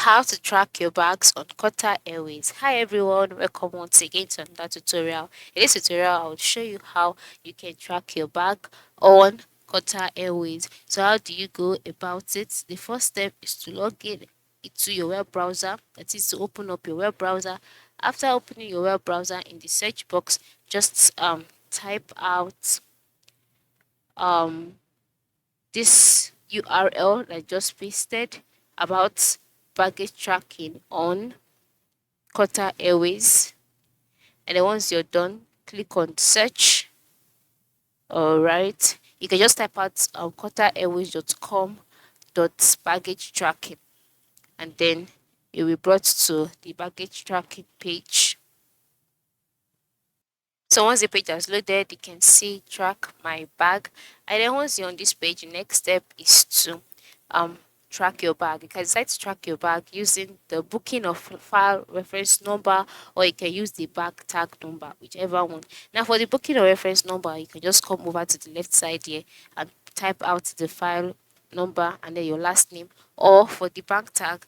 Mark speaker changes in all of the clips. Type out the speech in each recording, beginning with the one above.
Speaker 1: How to track your bags on Qatar Airways. Hi everyone, welcome once again to another tutorial. In this tutorial, I will show you how you can track your bag on Qatar Airways. So how do you go about it? The first step is to log in into your web browser. That is to open up your web browser. After opening your web browser, in the search box, just type out um this URL that I just pasted about baggage tracking on Qatar Airways. And then once you're done, click on search. All right. You can just type out qatarairways.com dot baggage tracking, and then you'll be brought to the baggage tracking page. So once the page has loaded, you can see track my bag. And then once you're on this page, the next step is to track your bag. You can decide to track your bag using the booking of file reference number, or you can use the bag tag number, whichever one. Now for the booking or reference number, you can just come over to the left side here and type out the file number and then your last name. Or for the bag tag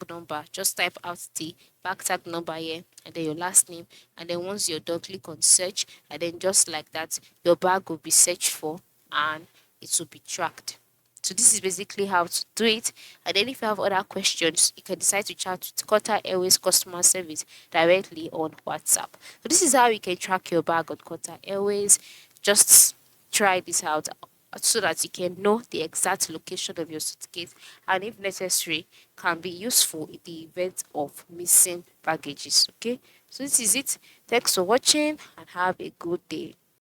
Speaker 1: number, just type out the bag tag number here and then your last name. And then once you're done, click on search, and then just like that, your bag will be searched for and it will be tracked. So this is basically how to do it. And then if you have other questions, you can decide to chat with Qatar Airways customer service directly on WhatsApp. So this is how you can track your bag on Qatar Airways. Just try this out so that you can know the exact location of your suitcase, and if necessary can be useful in the event of missing baggages. Okay, so this is it. Thanks for watching and have a good day.